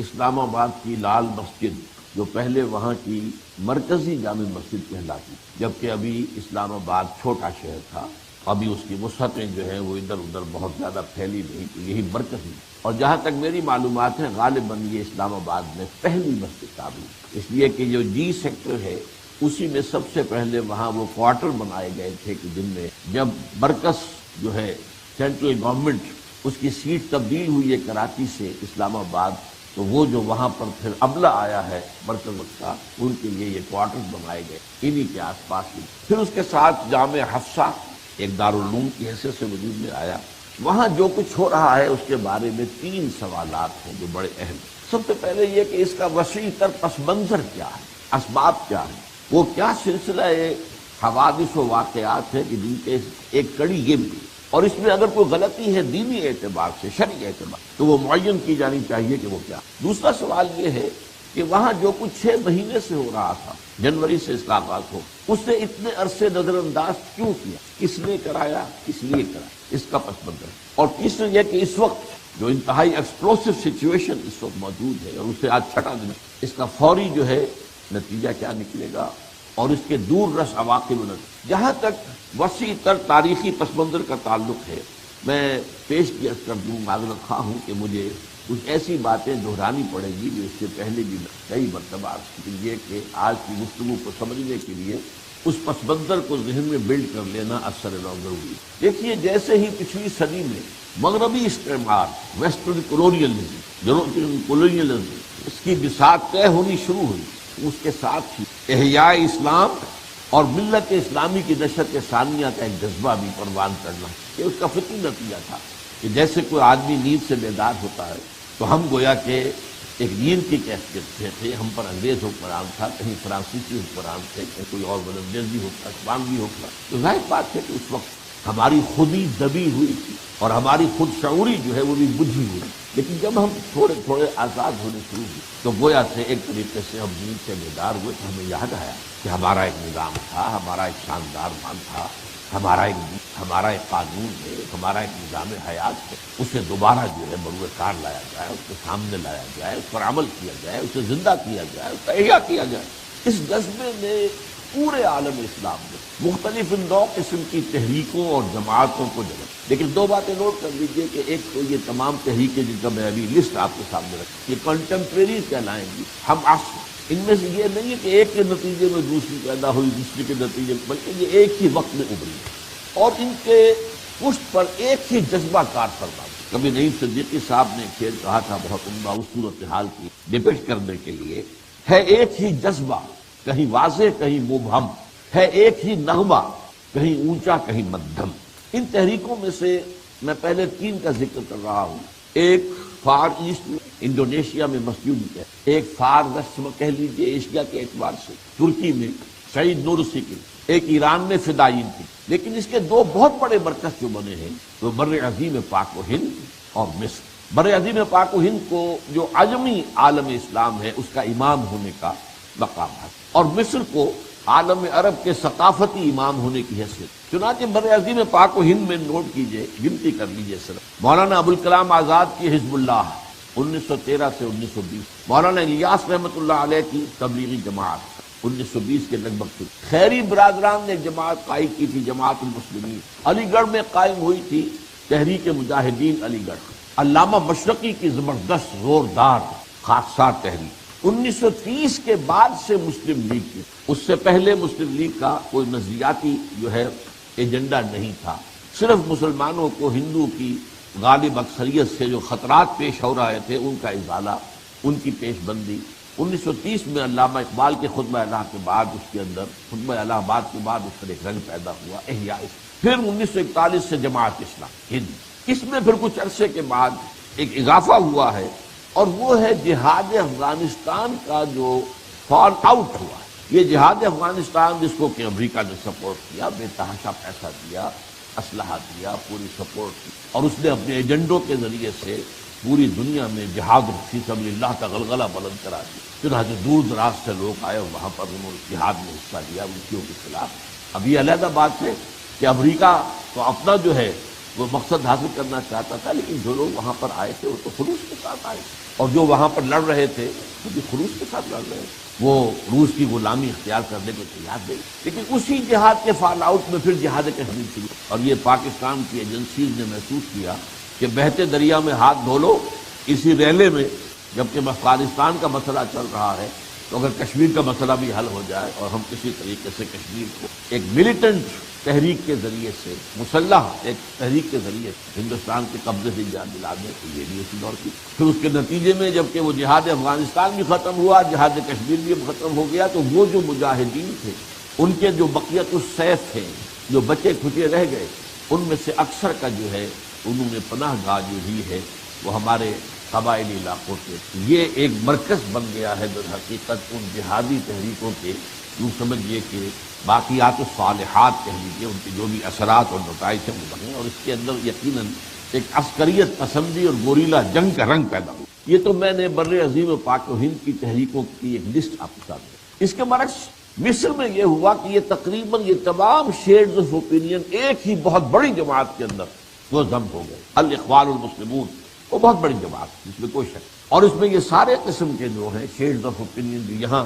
اسلام آباد کی لال مسجد جو پہلے وہاں کی مرکزی جامع مسجد کہلاتی، جبکہ ابھی اسلام آباد چھوٹا شہر تھا، ابھی اس کی وسعتیں جو ہیں وہ ادھر ادھر بہت زیادہ پھیلی نہیں، تو یہی مرکزی، اور جہاں تک میری معلومات ہیں غالباً یہ اسلام آباد میں پہلی مسجد تعمیر، اس لیے کہ جو جی سیکٹر ہے اسی میں سب سے پہلے وہاں وہ کوارٹر بنائے گئے تھے کہ جن میں جب مرکز جو ہے سینٹرل گورنمنٹ اس کی سیٹ تبدیل ہوئی ہے کراچی سے اسلام آباد، تو وہ جو وہاں پر پھر عملہ آیا ہے مرکز کا، ان کے لیے یہ کوارٹرز بنائے گئے انہی کے آس پاس ہی۔ پھر اس کے ساتھ جامع حفصہ ایک دارالعلوم کی حیثیت سے وجود میں آیا۔ وہاں جو کچھ ہو رہا ہے اس کے بارے میں 3 سوالات ہیں جو بڑے اہم ہیں۔ سب سے پہلے یہ کہ اس کا وسیع تر پس منظر کیا ہے، اسباب کیا ہے، وہ کیا سلسلہ حوادث و واقعات ہے کہ جن کے ایک کڑی یہ بھی، اور اس میں اگر کوئی غلطی ہے دینی اعتبار سے، شرعی اعتبار تو وہ معین کی جانی چاہیے کہ وہ کیا۔ دوسرا سوال یہ ہے کہ وہاں جو کچھ 6 مہینے سے ہو رہا تھا، جنوری سے اصلاحات ہو، اس سے اتنے عرصے نظر انداز کیوں کیا، کس نے کرایا، کس لیے کرایا، اس کا پس منظر۔ اور تیسرا یہ کہ اس وقت جو انتہائی ایکسپلوسو سچویشن اس وقت موجود ہے، اور اسے آج چھٹا دن، اس کا فوری جو ہے نتیجہ کیا نکلے گا، اور اس کے دور رس عواقب نظر۔ جہاں تک وسیع تر تاریخی پس منظر کا تعلق ہے، میں پیش کیا کر دوں، معذرت خواہ ہوں کہ مجھے کچھ ایسی باتیں دہرانی پڑے گی جو اس سے پہلے بھی کئی مرتبہ عرض کی ہے کہ آج کی گفتگو کو سمجھنے کے لیے اس پس منظر کو ذہن میں بلڈ کر لینا اثر نو ضروری ہے۔ دیکھیے، جیسے ہی پچھلی صدی میں مغربی استعمار، ویسٹرن کولونیلزم اس کی بساط طے ہونی شروع ہوئی، اس کے ساتھ ہی احیاء اسلام اور ملت اسلامی کی نشت ثانیہ کا ایک جذبہ بھی پروان چڑھنا، کہ اس کا فطری نتیجہ تھا کہ جیسے کوئی آدمی نیند سے بیدار ہوتا ہے تو ہم گویا کہ ایک نیند کی کیفیت میں تھے، ہم پر انگریز حکمران تھا، کہیں فرانسیسی حکمران تھے، کہیں کوئی اور ولندیزی اسپانوی حکمران، تو ظاہر بات ہے کہ اس وقت ہماری خودی دبی ہوئی تھی اور ہماری خود شعوری جو ہے وہ بھی بجھی ہوئی۔ لیکن جب ہم تھوڑے تھوڑے آزاد ہونے شروع ہوئے تو گویا سے ایک طریقے سے ہم نیند سے بیدار ہوئے، تو ہمیں یاد آیا کہ ہمارا ایک نظام تھا، ہمارا ایک شاندار مان تھا، ہمارا ایک قانون ہے، ہمارا ایک نظام حیات ہے، اسے دوبارہ جو ہے بروئے کار لایا جائے، اس کے سامنے لایا جائے، اس پر عمل کیا جائے، اسے زندہ کیا جائے، اس کا احیاء کیا جائے۔ اس جذبے نے پورے عالم اسلام میں مختلف نوع قسم کی تحریکوں اور جماعتوں کو جگہ۔ لیکن 2 باتیں نوٹ کر لیجئے کہ ایک تو یہ تمام تحریکیں جن کا میں ابھی لسٹ آپ کے سامنے رکھ، یہ کنٹمپریری کہلائیں گی، ہم عصر۔ ان میں سے یہ نہیں ہے کہ ایک کے نتیجے میں دوسری پیدا ہوئی، دوسری کے نتیجے میں، بلکہ یہ ایک ہی وقت میں ابھری، اور ان کے پشت پر ایک ہی جذبہ کار فرما۔ کبھی نعیم صدیقی صاحب نے کھیل کہا تھا بہت عمدہ، اس صورتحال کی ڈپیکٹ کرنے کے لیے، ہے ایک ہی جذبہ، کہیں واضح کہیں مبہم، ہے ایک ہی نغمہ، کہیں اونچا کہیں مدھم۔ ان تحریکوں میں سے میں پہلے 3 کا ذکر کر رہا ہوں۔ ایک فار ایسٹ میں انڈونیشیا میں مسجد ہے، ایک فار ویسٹ میں کہہ لیجیے ایشیا کے اعتبار سے ترکی میں سعید نورسی کی، ایک ایران میں فدائین کی۔ لیکن اس کے 2 بہت بڑے مرکز جو بنے ہیں وہ بر عظیم پاک و ہند اور مصر۔ بر عظیم پاک و ہند کو جو عجمی عالم اسلام ہے اس کا امام ہونے کا مقام ہے، اور مصر کو عالم عرب کے ثقافتی امام ہونے کی حیثیت۔ چنانچہ بر عظیم پاک و ہند میں نوٹ کیجئے، گنتی کر لیجئے صرف مولانا ابوالکلام آزاد کی حزب اللہ 1913 سے 1920، مولانا الیاس رحمۃ اللہ علیہ کی تبلیغی جماعت 1920 کے لگ بھگ، خیری برادران نے جماعت قائم کی تھی، جماعت المسلمین علی گڑھ میں قائم ہوئی تھی، تحریک مجاہدین علی گڑھ، علامہ مشرقی کی زبردست زوردار خاکسار تحریک 1930 کے بعد سے مسلم لیگ کی۔ اس سے پہلے مسلم لیگ کا کوئی نظریاتی جو ہے ایجنڈا نہیں تھا، صرف مسلمانوں کو ہندو کی غالب اکثریت سے جو خطرات پیش ہو رہے تھے ان کا ازالہ، ان کی پیش بندی۔ 1930 میں علامہ اقبال کے خطبہ الہ کے بعد اس کے اندر خطبہ الہ آباد کے بعد اس پر ایک رنگ پیدا ہوا احیاء۔ پھر 1941 سے جماعت اسلام ہند، اس میں پھر کچھ عرصے کے بعد ایک اضافہ ہوا ہے، اور وہ ہے جہاد افغانستان کا جو فال آؤٹ ہوا ہے۔ یہ جہاد افغانستان جس کو کہ امریکہ نے سپورٹ کیا، بے تحاشا پیسہ دیا، اسلحہ دیا، پوری سپورٹ کی، اور اس نے اپنے ایجنڈوں کے ذریعے سے پوری دنیا میں جہاد فی سبیل اللہ کا غلغلہ بلند کرا دیا۔ چنانچہ دور دراز سے لوگ آئے اور وہاں پر انہوں نے جہاد میں حصہ لیا روسیوں کے خلاف۔ اب یہ علیحدہ بات ہے کہ امریکہ تو اپنا جو ہے وہ مقصد حاصل کرنا چاہتا تھا، لیکن جو لوگ وہاں پر آئے تھے وہ تو خلوص کے ساتھ آئے، اور جو وہاں پر لڑ رہے تھے وہ بھی خلوص کے ساتھ لڑ رہے تھے، وہ روس کی غلامی اختیار کرنے کو تیار نہیں، لیکن اسی جہاد کے فال آؤٹ میں پھر جہاد کشمیر شروع، اور یہ پاکستان کی ایجنسیز نے محسوس کیا کہ بہتے دریا میں ہاتھ دھو لو، اسی ریلے میں جبکہ افغانستان کا مسئلہ چل رہا ہے، تو اگر کشمیر کا مسئلہ بھی حل ہو جائے اور ہم کسی طریقے سے کشمیر کو ایک ملیٹنٹ تحریک کے ذریعے سے، مسلح ایک تحریک کے ذریعے سے ہندوستان کے قبضے سے نجات دلا دیں، تو یہ بھی اسی دور کی. پھر اس کے نتیجے میں جبکہ وہ جہاد افغانستان بھی ختم ہوا، جہاد کشمیر بھی ختم ہو گیا، تو وہ جو مجاہدین تھے ان کے جو بقیت السیف تھے، جو بچے کھچے رہ گئے، ان میں سے اکثر کا جو ہے انہوں نے پناہ گاہ جو بھی ہے وہ ہمارے قبائلی علاقوں سے، یہ ایک مرکز بن گیا ہے در حقیقت ان جہادی تحریکوں کے. یوں سمجھیے کہ باقیات الصالحات کہہ لیجیے، ان کے جو بھی اثرات اور نتائج ہیں وہ بنے، اور اس کے اندر یقیناً ایک عسکریت پسندی اور گوریلا جنگ کا رنگ پیدا ہوا. یہ تو میں نے بر عظیم پاک و ہند کی تحریکوں کی ایک لسٹ آپ کے ساتھ دی. اس کے برعکس مصر میں یہ ہوا کہ یہ تقریباً یہ تمام شیڈز آف اوپینین ایک ہی بہت بڑی جماعت کے اندر وہ ضم ہو گئے، الاخوان المسلمون، وہ بہت بڑی جماعت جس میں کوئی شک، اور اس میں یہ سارے قسم کے جو ہیں شیڈز آف اوپینین جو یہاں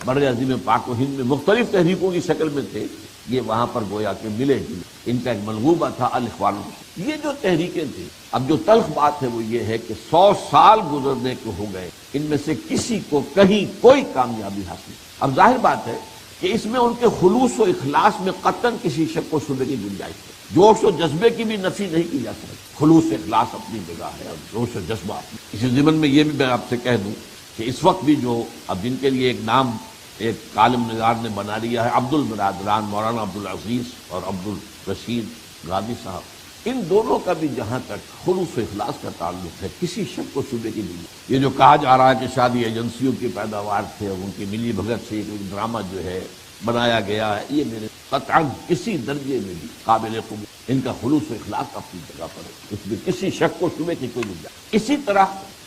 بر عظیم پاک و ہند میں مختلف تحریکوں کی شکل میں تھے، یہ وہاں پر گویا کہ ملے جلے. ان کا ایک منغوبہ تھا الاخوان المسلمون. یہ جو تحریکیں تھیں، اب جو تلخ بات ہے وہ یہ ہے کہ 100 سال گزرنے کو ہو گئے، ان میں سے کسی کو کہیں کوئی کامیابی حاصل نہیں. اب ظاہر بات ہے کہ اس میں ان کے خلوص و اخلاص میں قطعاً کسی شک و شبہ کی گنجائش ہے. جوش و جذبے کی بھی نفی نہیں کی جا سکتی، خلوص اخلاص اپنی جگہ ہے اور جوش و جذبہ اپنی. اسی ضمن میں یہ بھی میں آپ سے کہہ دوں کہ اس وقت بھی جو اب جن کے لیے ایک نام ایک کالم نگار نے بنا لیا ہے، عبد البرادران مولانا عبدالعزیز اور عبد الرشید غازی صاحب، ان دونوں کا بھی جہاں تک خلوص و اخلاص کا تعلق ہے کسی شک و شبے کی نہیں. یہ جو کہا جا رہا ہے کہ شادی ایجنسیوں کی پیداوار تھے اور ان کی ملی بھگت سے ایک ڈرامہ جو ہے بنایا گیا ہے، یہ میرے قطعاً کسی درجے میں بھی قابل قبول. ان کا خلوص و اخلاص اپنی جگہ پر ہے، اس میں کسی شک و شبے کی کوئی نہیں. اسی طرح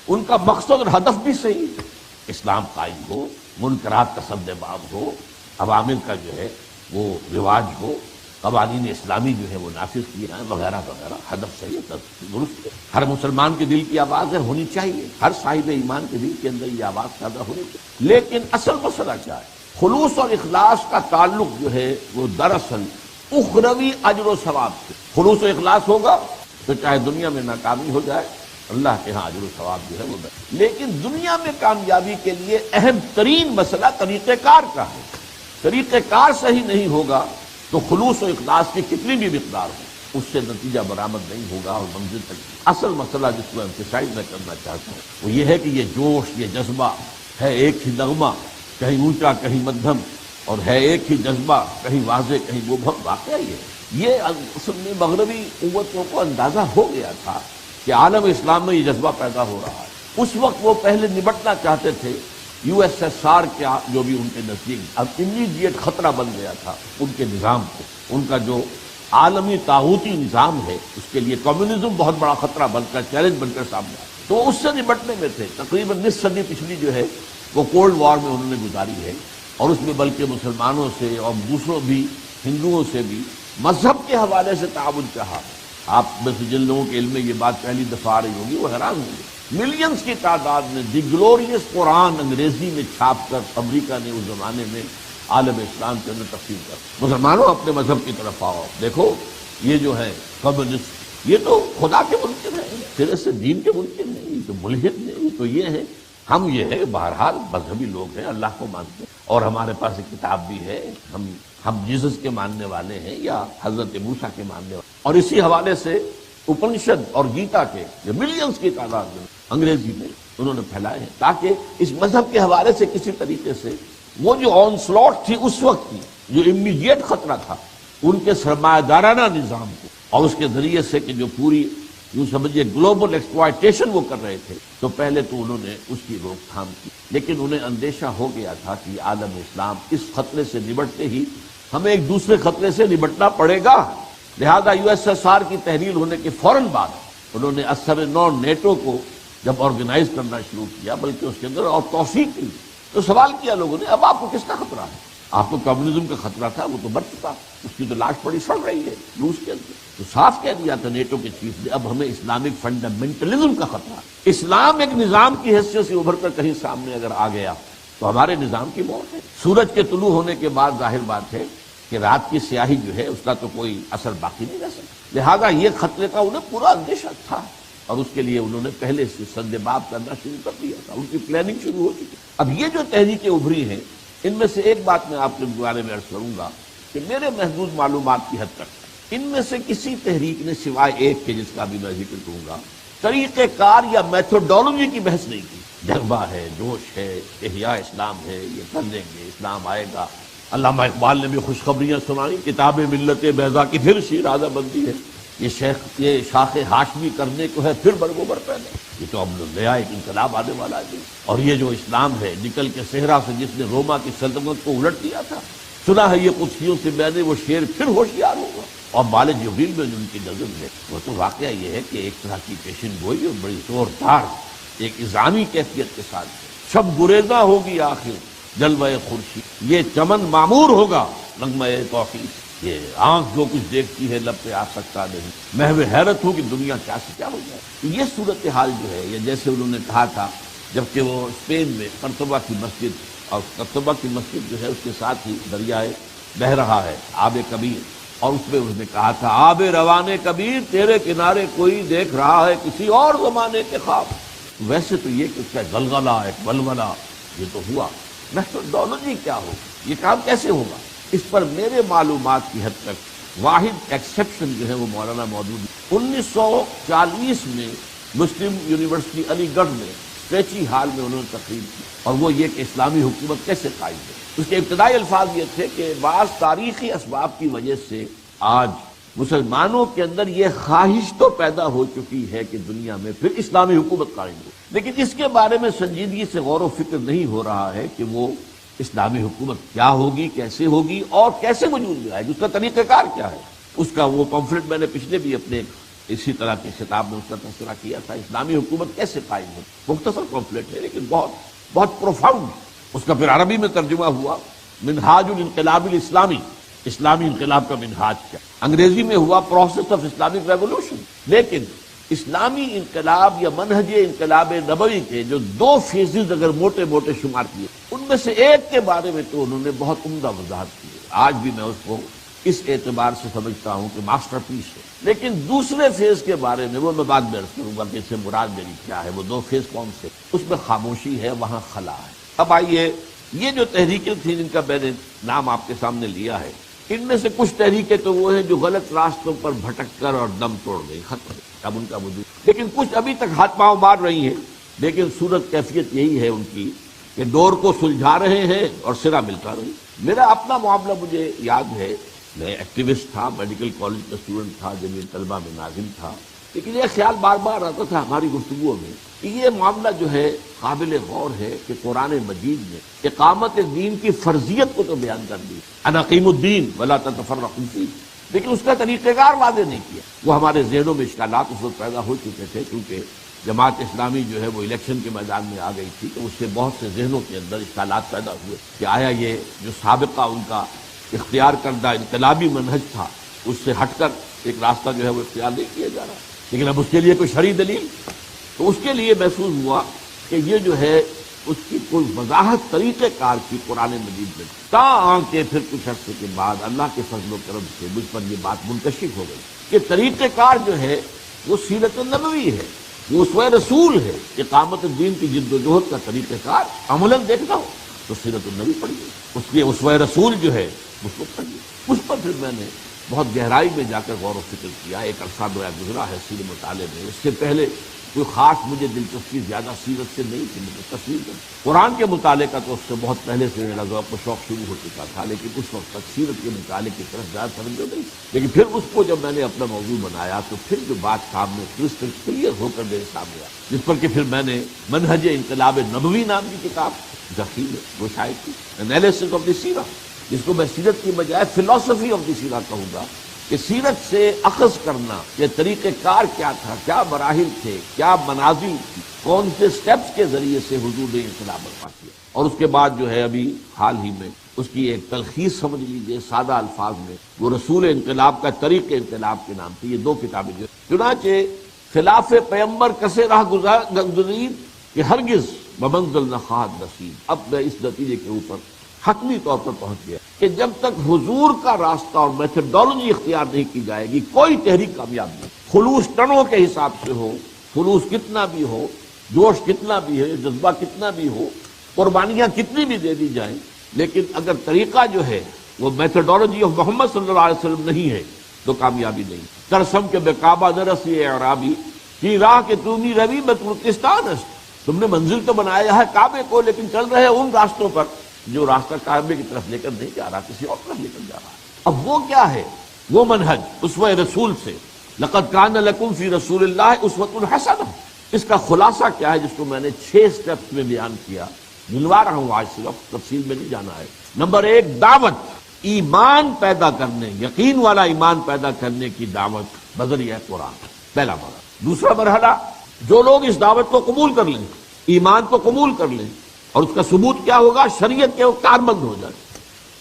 ان کا مقصد اور ہدف بھی صحیح ہے، اسلام قائم ہو، منکرات کا سد باب ہو، عوامل کا جو ہے وہ رواج ہو، قوانین اسلامی جو ہے وہ نافذ کیے جائیں وغیرہ وغیرہ. ہدف صحیح ہے، درست ہے. ہر مسلمان کے دل کی آواز ہے، ہونی چاہیے، ہر صاحب ایمان کے دل کے اندر یہ آواز پیدا ہونی چاہیے. لیکن اصل مسئلہ کیا ہے؟ خلوص اور اخلاص کا تعلق جو ہے وہ دراصل اخروی اجر و ثواب سے. خلوص و اخلاص ہوگا تو چاہے دنیا میں ناکامی ہو جائے، اللہ کے ہاں اجر و ثواب جو ہے وہ دے. لیکن دنیا میں کامیابی کے لیے اہم ترین مسئلہ طریقہ کار کا ہے. طریقہ کار صحیح نہیں ہوگا تو خلوص و اخلاص کی کتنی بھی مقدار ہو، اس سے نتیجہ برآمد نہیں ہوگا اور منزل تک. اصل مسئلہ جس کو ایمفسائز میں کرنا چاہتا ہوں وہ یہ ہے کہ یہ جوش، یہ جذبہ ہے ایک ہی نغمہ، کہیں اونچا کہیں مدھم، اور ہے ایک ہی جذبہ، کہیں واضح کہیں مبہم. واقعہ یہ اصل میں مغربی قوتوں کو اندازہ ہو گیا تھا کہ عالم اسلام میں یہ جذبہ پیدا ہو رہا ہے. اس وقت وہ پہلے نمٹنا چاہتے تھے یو ایس ایس آر کیا جو بھی ان کے نزدیک اب امیڈیٹ خطرہ بن گیا تھا ان کے نظام کو. ان کا جو عالمی طاغوتی نظام ہے اس کے لیے کمیونزم بہت بڑا خطرہ بن کر، چیلنج بن کر سامنے آیا. تو اس سے نمٹنے میں تھے. تقریباً نصف صدی پچھلی جو ہے وہ کولڈ وار میں انہوں نے گزاری ہے، اور اس میں بلکہ مسلمانوں سے اور دوسروں بھی ہندوؤں سے بھی مذہب کے حوالے سے تعاون چاہا. آپ میں سے جن لوگوں کے علم میں یہ بات پہلی دفعہ آ رہی ہوگی وہ حیران ہوں گے. ملینز کی تعداد میں دی گلوریس قرآن انگریزی میں چھاپ کر امریکہ نے اس زمانے میں عالم اسلام کے اندر تقسیم کر، مسلمانوں اپنے مذہب کی طرف آؤ، دیکھو یہ جو ہے کمیونسٹ، یہ تو خدا کے منکر ہیں، پھر سے دین کے منکر نہیں، یہ تو ملحد نہیں، تو یہ ہے. ہم یہ ہے بہرحال مذہبی لوگ ہیں، اللہ کو مانتے ہیں، اور ہمارے پاس ایک کتاب بھی ہے، ہم جیسس کے ماننے والے ہیں یا حضرت موسیٰ کے ماننے والے. اور اسی حوالے سے اپنشد اور گیتا کے جو ملینز کی تعداد میں انگریزی میں انہوں نے پھیلائے ہیں، تاکہ اس مذہب کے حوالے سے کسی طریقے سے وہ جو آن سلاٹ تھی اس وقت کی، جو امیڈیٹ خطرہ تھا ان کے سرمایہ دارانہ نظام کو، اور اس کے ذریعے سے کہ جو پوری یوں سمجھیے گلوبل ایکسپلائٹیشن وہ کر رہے تھے، تو پہلے تو انہوں نے اس کی روک تھام کی. لیکن انہیں اندیشہ ہو گیا تھا کہ عالم اسلام اس خطرے سے نمٹتے ہی ہمیں ایک دوسرے خطرے سے نمٹنا پڑے گا. لہذا یو ایس ایس آر کی تحلیل ہونے کے فوراً بعد انہوں نے اثر نو نیٹو کو جب آرگنائز کرنا شروع کیا، بلکہ اس کے اندر اور توسیع کی، تو سوال کیا لوگوں نے اب آپ کو کس کا خطرہ ہے؟ آپ کو کمیونزم کا خطرہ تھا، وہ تو مر چکا، اس کی تو لاش پڑی سڑ رہی ہے روس کے اندر۔ تو صاف کہہ دیا تھا نیٹو کے چیف نے، اب ہمیں اسلامک فنڈامنٹلزم کا خطرہ ہے۔ اسلام ایک نظام کی حیثیت سے ابھر کر کہیں سامنے اگر آ گیا تو ہمارے نظام کی موت ہے۔ سورج کے طلوع ہونے کے بعد ظاہر بات ہے کہ رات کی سیاہی جو ہے اس کا تو کوئی اثر باقی نہیں رہ سکتا، لہذا یہ خطرے کا انہیں پورا اندیشہ تھا، اور اس کے لیے انہوں نے پہلے سے سندباب کرنا شروع کر دیا تھا، ان کی پلاننگ شروع ہو چکی۔ اب یہ جو تحریکیں ابھری ہیں، ان میں سے ایک بات میں آپ کے بارے میں عرض کروں گا کہ میرے محدود معلومات کی حد تک ان میں سے کسی تحریک نے سوائے ایک کے جس کا بھی میں ذکر کروں گا طریقہ کار یا میتھوڈولوجی کی بحث نہیں کی۔ جذبہ ہے، جوش ہے، احیاء اسلام ہے، یہ کر لیں گے، اسلام آئے گا۔ علامہ اقبال نے بھی خوشخبریاں سنائی، کتاب ملت بیضا کی پھر شیرازہ بندی ہے، یہ شاخ ہاشمی کرنے کو ہے پھر برگوبر پہنے۔ یہ تو اب نیا ایک انقلاب آنے والا ہے، اور یہ جو اسلام ہے نکل کے صحرا سے جس نے روما کی سلطنت کو الٹ دیا تھا، سنا ہے یہ قدسیوں سے میں نے وہ شیر پھر ہوشیار ہوگا۔ اور مال جبریل میں جو ان کی نظم ہے وہ تو واقعہ یہ ہے کہ ایک طرح کی پیشن گوئی اور بڑی زوردار ایک اظامی کیفیت کے ساتھ شب گریزاں ہوگی آخر جلوہ خورشید، یہ چمن معمور ہوگا نغمہ توحید، یہ آنکھ جو کچھ دیکھتی ہے لب پہ آ سکتا نہیں، محو حیرت ہو کہ دنیا کیا سے کیا ہو جائے۔ یہ صورتحال جو ہے، یہ جیسے انہوں نے کہا تھا جبکہ وہ اسپین میں قرطبہ کی مسجد، اور قرطبہ کی مسجد جو ہے اس کے ساتھ ہی دریائے بہ رہا ہے آب کبیر، اور اس میں انہوں نے کہا تھا آب روانے کبیر تیرے کنارے کوئی دیکھ رہا ہے کسی اور زمانے کے خواب۔ ویسے تو یہ کہ اس کا غلغلہ ایک ولولہ یہ تو ہوا، میتھوڈولوجی کیا ہوگی، یہ کام کیسے ہوگا، اس پر میرے معلومات کی حد تک واحد ایکسیپشن جو ہے وہ مولانا مودودی 1940 میں مسلم یونیورسٹی علی گڑھ میں اسٹریچی ہال میں انہوں نے تقریر کی، اور وہ یہ کہ اسلامی حکومت کیسے قائم ہے۔ اس کے ابتدائی الفاظ یہ تھے کہ بعض تاریخی اسباب کی وجہ سے آج مسلمانوں کے اندر یہ خواہش تو پیدا ہو چکی ہے کہ دنیا میں پھر اسلامی حکومت قائم ہو، لیکن اس کے بارے میں سنجیدگی سے غور و فکر نہیں ہو رہا ہے کہ وہ اسلامی حکومت کیا ہوگی، کیسے ہوگی اور کیسے وجود میں آئے گی، اس کا طریقہ کار کیا ہے۔ اس کا وہ پمفلٹ میں نے پچھلے بھی اپنے اسی طرح کی خطاب میں اس کا تذکرہ کیا تھا، اسلامی حکومت کیسے قائم ہو، مختصر پمفلٹ ہے لیکن بہت پروفاؤنڈ۔ اس کا پھر عربی میں ترجمہ ہوا منہاج الانقلاب الاسلامی، اسلامی انقلاب کا منہاج کیا، انگریزی میں ہوا پروسیس آف اسلامک ریولوشن۔ لیکن اسلامی انقلاب یا منہج انقلاب نبوی کے جو دو فیزز اگر موٹے موٹے شمار کیے، ان میں سے ایک کے بارے میں تو انہوں نے بہت عمدہ وضاحت کی ہے، آج بھی میں اس کو اس اعتبار سے سمجھتا ہوں کہ ماسٹر پیس ہے۔ لیکن دوسرے فیز کے بارے میں وہ میں بعد میں عرض کروں گا کہ اس سے مراد میری کیا ہے، وہ دو فیز کون سے، اس میں خاموشی ہے، وہاں خلا ہے۔ اب آئیے، یہ جو تحریکیں تھیں جن کا میں نے نام آپ کے سامنے لیا ہے، ان میں سے کچھ تحریکیں تو وہ ہیں جو غلط راستوں پر بھٹک کر اور دم توڑ گئی، ختم، اب ان کا وجود، لیکن کچھ ابھی تک ہاتھ پاؤں مار رہی ہیں، لیکن صورت کیفیت یہی ہے ان کی کہ ڈور کو سلجھا رہے ہیں اور سرا ملتا نہیں۔ میرا اپنا معاملہ مجھے یاد ہے، میں ایکٹیوسٹ تھا، میڈیکل کالج کا اسٹوڈنٹ تھا، جمعیت طلبہ میں ناظم تھا، لیکن یہ خیال بار بار آتا تھا ہماری گفتگو میں کہ یہ معاملہ جو ہے قابل غور ہے کہ قرآن مجید نے اقامت دین کی فرضیت کو تو بیان کر دی، انا اقیم الدین ولا تتفرقوا فیہ، لیکن اس کا طریقہ کار واضح نہیں کیا۔ وہ ہمارے ذہنوں میں اشکالات اس وقت پیدا ہو چکے تھے کیونکہ جماعت اسلامی جو ہے وہ الیکشن کے میدان میں آ گئی تھی، تو اس سے بہت سے ذہنوں کے اندر اشکالات پیدا ہوئے کہ آیا یہ جو سابقہ ان کا اختیار کردہ انقلابی منہج تھا اس سے ہٹ کر ایک راستہ جو ہے وہ اختیار نہیں کیا جا رہا، لیکن اب اس کے لیے کوئی شرعی دلیل، تو اس کے لیے محسوس ہوا کہ یہ جو ہے اس کی کوئی وضاحت طریقہ کار کی قرآن مجید میں تاں کہ پھر کچھ عرصے کے بعد اللہ کے فضل و کرم سے مجھ پر یہ بات منکشف ہو گئی کہ طریقہ کار جو ہے وہ سیرت النبوی ہے، وہ اسوہ رسول ہے، اقامت الدین کی جد و جہد کا طریقہ کار عملاً دیکھنا ہو تو سیرت النبی پڑھیے، اس کے اسوہ رسول جو ہے اس کو پڑھیے۔ اس پر پھر میں نے بہت گہرائی میں جا کر غور و فکر کیا، ایک عرصہ گویا گزرا ہے سیر مطالعے میں، اس سے پہلے کوئی خاص مجھے دلچسپی زیادہ سیرت سے نہیں تھی، مجھے تصویر کا قرآن کے مطالعے کا تو اس سے بہت پہلے سے میرا ذوق و شوق شروع ہو چکا تھا، لیکن اس وقت تک سیرت کے مطالعے کی طرف زیادہ توجہ نہیں، لیکن پھر اس کو جب میں نے اپنا موضوع بنایا تو پھر جو بات سامنے کرسٹل کلیئر ہو کر میرے سامنے آیا، جس پر کہ پھر میں نے منہج انقلاب نبوی نام کی کتاب ذخیر وہ شائع کی، انالیسس آف دی سیرہ، جس کو میں سیرت کی بجائے فلسفی آف دی سیرہ کہوں گا، کہ سیرت سے اخذ کرنا یہ طریقہ کار کیا تھا، کیا مراحل تھے، کیا منازل تھی، کون سے سٹیپس کے ذریعے سے حضور نے انقلاب برپا کیا، اور اس کے بعد جو ہے ابھی حال ہی میں اس کی ایک تلخیص سمجھ لیجئے سادہ الفاظ میں، وہ رسول انقلاب کا طریق انقلاب کے نام سے یہ دو کتابیں جو چنانچہ خلاف پیمبر کسے راہ گزرید کہ ہرگز بمنزل نخواہد رسید۔ اب میں اس نتیجے کے اوپر حتمی طور پر پہنچ گیا کہ جب تک حضور کا راستہ اور میتھڈالوجی اختیار نہیں کی جائے گی کوئی تحریک کامیاب نہیں، خلوص ٹنوں کے حساب سے ہو، خلوص کتنا بھی ہو، جوش کتنا بھی ہے، جذبہ کتنا بھی ہو، قربانیاں کتنی بھی دے دی جائیں، لیکن اگر طریقہ جو ہے وہ میتھڈالوجی آف محمد صلی اللہ علیہ وسلم نہیں ہے تو کامیابی نہیں۔ ترسم کے بے کعبہ نرسی اعرابی کی راہ کے تمی روی میں ترکستان است، تم نے منزل تو بنایا ہے کعبے کو لیکن چل رہے ان راستوں پر جو راستہ کعبے کی طرف لے کر نہیں جا رہا، کسی اور طرف لے کر جا رہا ہے۔ اب وہ کیا ہے؟ وہ منہج اسوہ رسول سے، لقد کان لکم فی رسول اللہ اسوۃ حسنہ، اس کا خلاصہ کیا ہے جس کو میں نے 6 سٹیپس میں بیان کیا، ملوا رہا ہوں آج صرف، تفصیل میں نہیں جانا ہے۔ نمبر 1 دعوت، ایمان پیدا کرنے، یقین والا ایمان پیدا کرنے کی دعوت بذریعہ قرآن، پہلا مرحلہ۔ دوسرا مرحلہ، جو لوگ اس دعوت کو قبول کر لیں، ایمان کو قبول کر لیں، اور اس کا ثبوت کیا ہوگا؟ شریعت کے وہ کاربند ہو جائے۔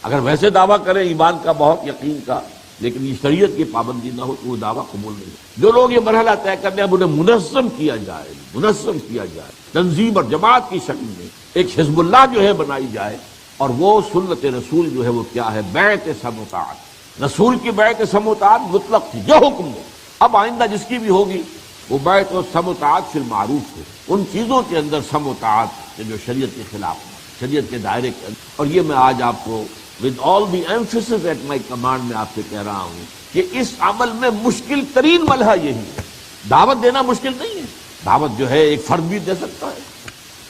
اگر ویسے دعویٰ کریں ایمان کا بہت، یقین کا، لیکن یہ شریعت کی پابندی نہ ہو تو وہ دعویٰ قبول نہیں ہے۔ جو لوگ یہ مرحلہ طے کر لیں اب انہیں منظم کیا جائے، تنظیم اور جماعت کی شکل میں ایک حزب اللہ جو ہے بنائی جائے، اور وہ سنت رسول جو ہے وہ کیا ہے؟ بیعت سماعت، رسول کی بیعت سماعت مطلق تھی، جو حکم دے۔ اب آئندہ جس کی بھی ہوگی وہ بیعت و سماعت فی المعروف ہے، ان چیزوں کے اندر سماعت جو شریعت کے خلاف ہے، شریعت کے دائرے کے اندر۔ اور یہ میں آج آپ کو with all the emphasis at my command میں آپ سے کہہ رہا ہوں کہ اس عمل میں مشکل ترین مرحلہ یہی ہے۔ دعوت دینا مشکل نہیں ہے، دعوت جو ہے ایک فرد بھی دے سکتا ہے،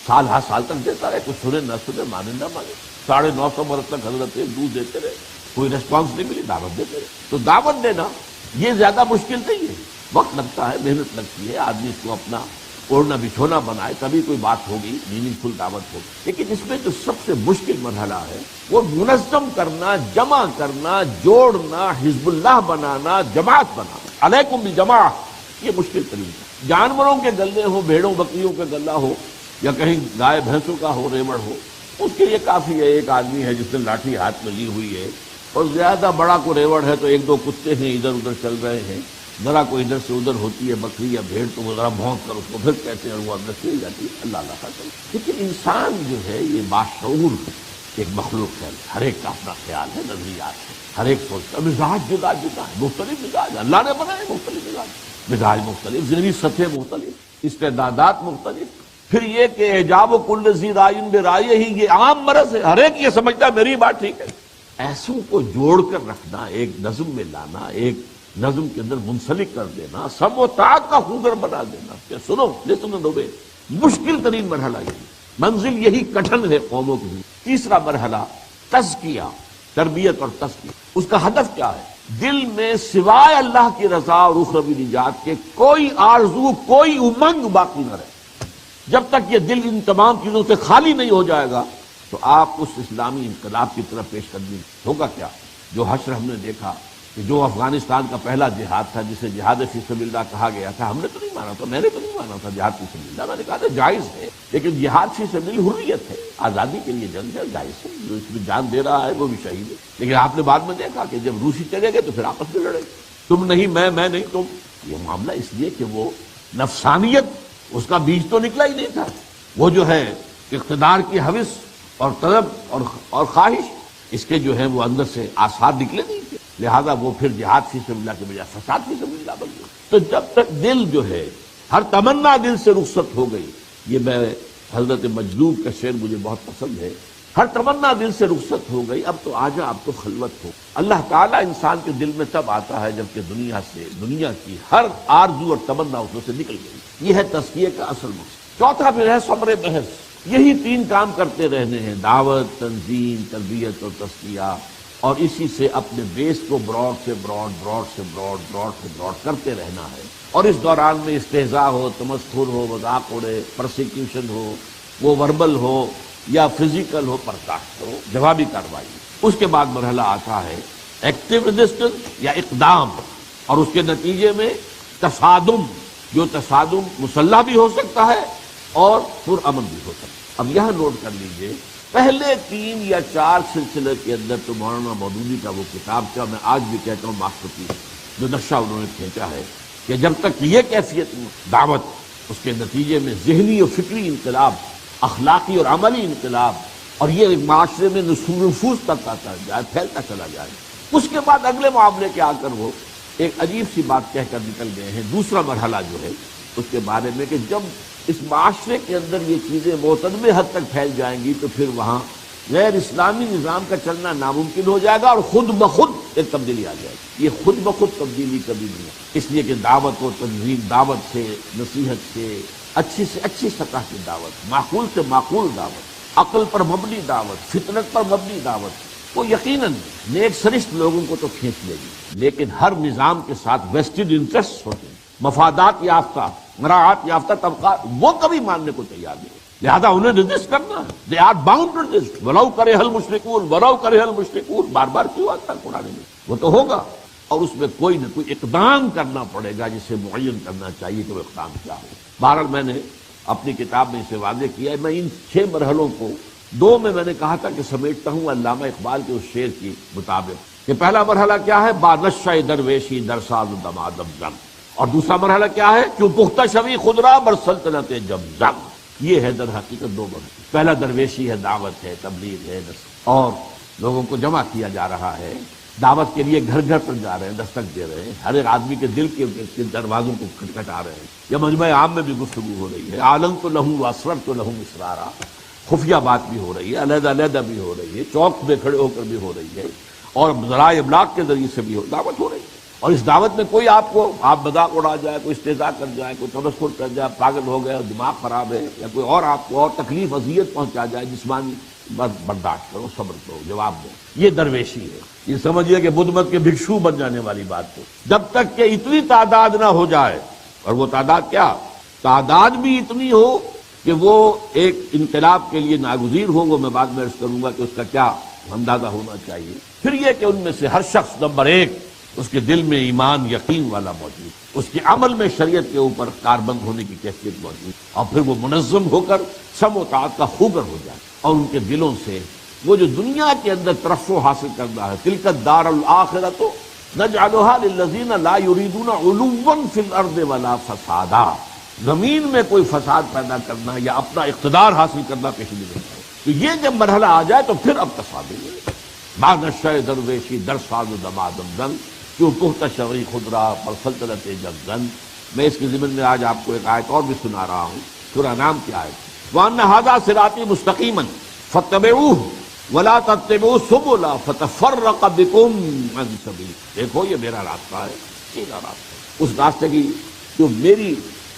سال ہر سال تک دیتا رہے، کچھ سنے نہ سنے، مانے نہ مانے، 950 برس تک حضرت دودھ دیتے رہے، کوئی ریسپانس نہیں ملی، دعوت دیتے رہے۔ تو دعوت دینا یہ زیادہ مشکل نہیں ہے، وقت لگتا ہے، محنت لگتی ہے، آدمی اس کو اپنا اوڑھنا بچھونا بنائے تبھی کوئی بات ہوگی، میننگ فل دعوت ہوگی۔ لیکن اس میں جو سب سے مشکل مرحلہ ہے وہ منظم کرنا، جمع کرنا، جوڑنا، حزب اللہ بنانا، جماعت بنانا، علیکم بالجماعہ، یہ مشکل ترین ہے۔ جانوروں کے گلے ہو، بھیڑوں بکریوں کا گلہ ہو، یا کہیں گائے بھینسوں کا ہو، ریوڑ ہو، اس کے لیے کافی ہے ایک آدمی ہے جس نے لاٹھی ہاتھ میں لی ہوئی ہے، اور زیادہ بڑا کو ریوڑ ہے تو 1-2 کتے ہیں ادھر ادھر چل رہے ہیں، ذرا کوئی ادھر سے ادھر ہوتی ہے بکری یا بھیڑ تو وہ ذرا بھونک کر اس کو پھر کہتے ہیں وہ اندر چلی جاتی ہے، اللہ اللہ خاصل۔ لیکن انسان جو ہے یہ باشعور ایک مخلوق ہے، ہر ایک کا اپنا خیال ہے، نظریات ہے، ہر ایک سوچتا ہے، مزاج جدا جدا ہے، مختلف مزاج اللہ نے بنائے، مختلف مزاج مختلف، ذہنی سطح مختلف، استعدادات مختلف۔ پھر یہ کہ اعجاب و کل ذی رائے برائے ہی، یہ عام مرض ہے، ہر ایک یہ سمجھتا ہے میری بات ٹھیک ہے۔ ایسوں کو جوڑ کر رکھنا، ایک نظم میں لانا، ایک نظم کے اندر منسلک کر دینا، سب و طاعت کا خوگر بنا دینا، کہ سنو لسن دو بے، مشکل ترین مرحلہ یہی، منزل یہی کٹھن ہے قوموں کی۔ تیسرا مرحلہ تزکیہ، تربیت اور تزکیہ، اس کا ہدف کیا ہے؟ دل میں سوائے اللہ کی رضا اور اخروی نجات کے کوئی آرزو، کوئی امنگ باقی نہ رہے۔ جب تک یہ دل ان تمام چیزوں سے خالی نہیں ہو جائے گا تو آپ اس اسلامی انقلاب کی طرف پیش قدمی ہوگا کیا؟ جو حشر ہم نے دیکھا کہ جو افغانستان کا پہلا جہاد تھا جسے جہاد فی سبیل اللہ کہا گیا تھا، ہم نے تو نہیں مانا تھا، میں نے تو نہیں مانا تھا جہاد فی سبیل اللہ، میں نے کہا تھا جائز ہے، لیکن جہاد فی سبیل حریت ہے، آزادی کے لیے جنگ ہے، جائز ہے، جو اس میں جان دے رہا ہے وہ بھی شہید ہے۔ لیکن آپ نے بعد میں دیکھا کہ جب روسی چلے گئے تو پھر آپس میں لڑے، تم نہیں میں نہیں تم، یہ معاملہ اس لیے کہ وہ نفسانیت اس کا بیج تو نکلا ہی نہیں تھا، وہ جو ہے اقتدار کی ہوس اور طلب اور خواہش، اس کے جو ہے وہ اندر سے آثار نکلے نہیں تھے، لہذا وہ پھر جہاد فی سبیل اللہ کے بجائے فساد فی سبیل اللہ بن گئے۔ تو جب تک دل جو ہے ہر تمنا دل سے رخصت ہو گئی، یہ میں حضرت مجذوب کا شعر مجھے بہت پسند ہے، ہر تمنا دل سے رخصت ہو گئی، اب تو آجا اب تو خلوت ہو۔ اللہ تعالیٰ انسان کے دل میں تب آتا ہے جبکہ دنیا کی ہر آرزو اور تمنا اس سے نکل گئی۔ یہ ہے تزکیے کا اصل مقصد۔ چوتھا پھر ہے صبر بحث، یہی 3 کام کرتے رہنے ہیں، دعوت، تنظیم، تربیت اور تزکیہ، اور اسی سے اپنے بیس کو براڈ سے براڈ کرتے رہنا ہے۔ اور اس دوران میں استہزاء ہو، تمسخر ہو، مذاق اڑے، پرسیکیوشن ہو، وہ وربل ہو یا فزیکل ہو، برداشت ہو، جوابی کارروائی۔ اس کے بعد مرحلہ آتا ہے ایکٹیو ریزسٹنس یا اقدام، اور اس کے نتیجے میں تصادم، جو تصادم مسلح بھی ہو سکتا ہے اور پرامن بھی ہو سکتا ہے۔ اب یہاں نوٹ کر لیجئے پہلے 3 یا 4 سلسلے کے اندر تو مولانا مودودی کا وہ کتاب تھا، میں آج بھی کہتا ہوں ماسٹر پیس، جو نقشہ انہوں نے کھینچا ہے کہ جب تک یہ کیفیت دعوت، اس کے نتیجے میں ذہنی اور فکری انقلاب، اخلاقی اور عملی انقلاب، اور یہ ایک معاشرے میں نفوذ تک آتا جائے، پھیلتا چلا جائے، اس کے بعد اگلے معاملے کے آ کر وہ ایک عجیب سی بات کہہ کر نکل گئے ہیں، دوسرا مرحلہ جو ہے اس کے بارے میں کہ جب اس معاشرے کے اندر یہ چیزیں معتدل حد تک پھیل جائیں گی تو پھر وہاں غیر اسلامی نظام کا چلنا ناممکن ہو جائے گا اور خود بخود ایک تبدیلی آ جائے گی۔ یہ خود بخود تبدیلی کبھی نہیں ہے، اس لیے کہ دعوت و تنظیم، دعوت سے، نصیحت سے اچھی سطح کی دعوت، معقول سے معقول دعوت، عقل پر مبنی دعوت، فطرت پر مبنی دعوت، وہ یقیناً نیک سرشت لوگوں کو تو کھینچ لے گی، لیکن ہر نظام کے ساتھ ویسٹڈ انٹرسٹ ہوتے ہیں، مفادات یافتہ، مراعات یافتہ طبقات، وہ کبھی ماننے کو تیار نہیں، لہذا انہیں رجسٹ کرنا ہے، دے آر باؤنڈ ٹو رجسٹ، ولو کرہ المشرکون ولو کرہ المشرکون، بار بار کیوں آتا ہے قرآن میں؟ وہ تو ہوگا، اور اس میں کوئی نہ کوئی اقدام کرنا پڑے گا جسے معین کرنا چاہیے کہ وہ اقدام کیا ہو۔ بہرحال میں نے اپنی کتاب میں اسے واضح کیا ہے، میں ان 6 مرحلوں کو 2 میں نے کہا تھا کہ سمیٹتا ہوں علامہ اقبال کے اس شعر کی مطابق کہ پہلا مرحلہ کیا ہے؟ بانشہ درویشی درساز دمادم زم، اور دوسرا مرحلہ کیا ہے؟ کیوں پختہ شوی خدرا بر سلطنت جب زم۔ یہ ہے در حقیقت 2 مرحلے، پہلا درویشی ہے، دعوت ہے، تبلیغ ہے، اور لوگوں کو جمع کیا جا رہا ہے، دعوت کے لیے گھر گھر پر جا رہے ہیں، دستک دے رہے ہیں، ہر ایک آدمی کے دل کے دروازوں کو کھٹکھٹا رہے ہیں، یا مجمع عام میں بھی گفتگو ہو رہی ہے، عالم تو لہوں واسرر تو لہوں اسرارا، خفیہ بات بھی ہو رہی ہے، علیحدہ علیحدہ بھی ہو رہی ہے، چوک میں کھڑے ہو کر بھی ہو رہی ہے، اور ذرائع ابلاغ کے ذریعے سے بھی دعوت ہو رہی ہے، اور اس دعوت میں کوئی آپ مذاق اڑا جائے، کوئی استہزاء کر جائے، کوئی تبصر کر جائے، پاگل ہو گئے، دماغ خراب ہے، یا کوئی اور آپ کو اور تکلیف اذیت پہنچا جائے جسمانی، بس برداشت کرو، صبر کرو، جواب دو، یہ درویشی ہے۔ یہ سمجھیے کہ بدھ مت کے بھکشو بن جانے والی بات تو جب تک کہ اتنی تعداد نہ ہو جائے، اور وہ تعداد کیا؟ تعداد بھی اتنی ہو کہ وہ ایک انقلاب کے لیے ناگزیر ہو، وہ میں بعد میں عرض کروں گا کہ اس کا کیا اندازہ ہونا چاہیے۔ پھر یہ کہ ان میں سے ہر شخص نمبر 1 اس کے دل میں ایمان یقین والا موجود، اس کے عمل میں شریعت کے اوپر کاربند ہونے کی کیفیت موجود، اور پھر وہ منظم ہو کر سم و طاعت کا خوگر ہو جائے، اور ان کے دلوں سے وہ جو دنیا کے اندر ترفع حاصل کرنا ہے، تلک الدار الآخرۃ نجعلها للذین لا یریدون علوا فی الارض ولا فسادا، زمین میں کوئی فساد پیدا کرنا یا اپنا اقتدار حاصل کرنا پیش نہیں ہوتا ہے۔ تو یہ جب مرحلہ آ جائے تو پھر اب تصادم ہے، بانشہ درویشی درساز دمادم زن، کیوں پختہ شوی خدرا پر سلطنت جب زن۔ میں اس کے ضمن میں آج آپ کو ایک آیت اور بھی سنا رہا ہوں، سورہ نام کی آیت، وَأَنَّ هَذَا صِرَاطِي مُسْتَقِيمًا فَاتَّبِعُوهُ وَلَا تَتَّبِعُوا السُّبُلَ فَتَفَرَّقَ بِكُمْ عَنْ سَبِيلِهِ۔ دیکھو یہ میرا راستہ ہے، سیدھا راستہ، اس راستے کی جو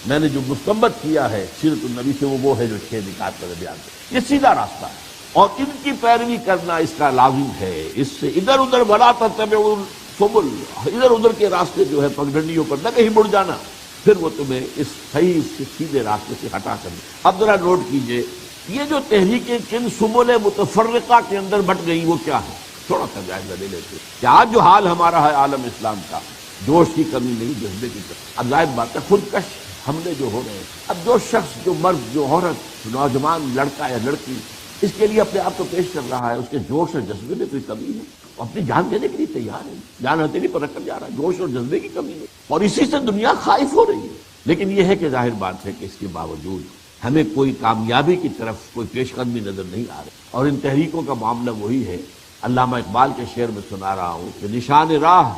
میں نے جو مستنبط کیا ہے سیرت النبی سے، وہ ہے جو 6 نکات کا بیان ہے، یہ سیدھا راستہ ہے، اور ان کی پیروی کرنا اس کا لازم ہے، اس سے ادھر ادھر وَلَا تَتَّبِعُوا السُّبُلَ، ادھر ادھر کے راستے جو ہے پگڈنڈیوں پر نہ کہیں مڑ جانا، پھر وہ تمہیں اس صحیح سے سیدھے راستے سے ہٹا کر دے۔ اب ذرا نوٹ کیجئے، یہ جو تحریکیں کن سبل متفرقہ کے اندر بٹ گئی وہ کیا ہے؟ تھوڑا سا جائزہ لے لیتے کہ آج جو حال ہمارا ہے عالم اسلام کا، جوش کی کمی نہیں، جذبے کی کمی۔ اب ظاہر بات ہے خودکش حملے جو ہو رہے ہیں، اب جو شخص، جو مرد، جو عورت، نوجوان، لڑکا یا لڑکی اس کے لیے اپنے آپ کو پیش کر رہا ہے، اس کے جوش اور جذبے میں کوئی کمی ہے، وہ اپنی جان دینے کے لیے تیار ہے، جان ہتھیلی پر رکھ کر جا رہا ہے، جوش اور جذبے کی کمی ہے، اور اسی سے دنیا خائف ہو رہی ہے۔ لیکن یہ ہے کہ ظاہر بات ہے کہ اس کے باوجود ہمیں کوئی کامیابی کی طرف کوئی پیش قدمی نظر نہیں آ رہی، اور ان تحریکوں کا معاملہ وہی ہے، علامہ اقبال کے شعر میں سنا رہا ہوں کہ نشان راہ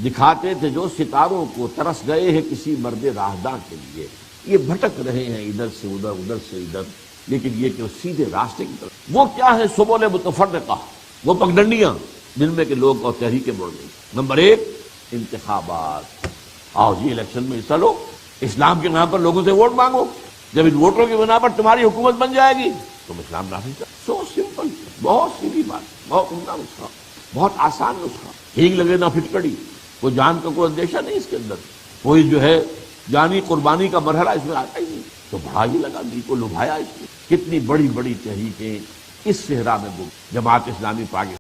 دکھاتے تھے جو ستاروں کو، ترس گئے ہیں کسی مرد راہداں کے لیے، یہ بھٹک رہے ہیں ادھر سے ادھر، ادھر سے ادھر، لیکن یہ کہ وہ سیدھے راستے کی طرف، وہ کیا ہے؟ سبل متفرقہ، وہ پگڈنڈیاں جن میں کہ لوگ اور تحریکیں بڑھ گئی۔ نمبر 1 انتخابات، آؤ جی الیکشن میں حصہ لو، اسلام کے نام پر لوگوں سے ووٹ مانگو، جب ان ووٹوں کی بنا پر تمہاری حکومت بن جائے گی تم اسلام نافذ کرو۔ سو سمپل، بہت سیدھی بات، بہت عمدہ نسخہ، بہت آسان نسخہ، ہینگ لگے نہ پھٹکڑی، کوئی جان کا کوئی اندیشہ نہیں اس کے اندر، کوئی جو ہے جانی قربانی کا مرحلہ اس میں آتا ہی نہیں، تو بڑا ہی لگا، دل کو لبھایا اس میں۔ کتنی بڑی بڑی تحریکیں اس صحرا میں جماعت اسلامی پاکستان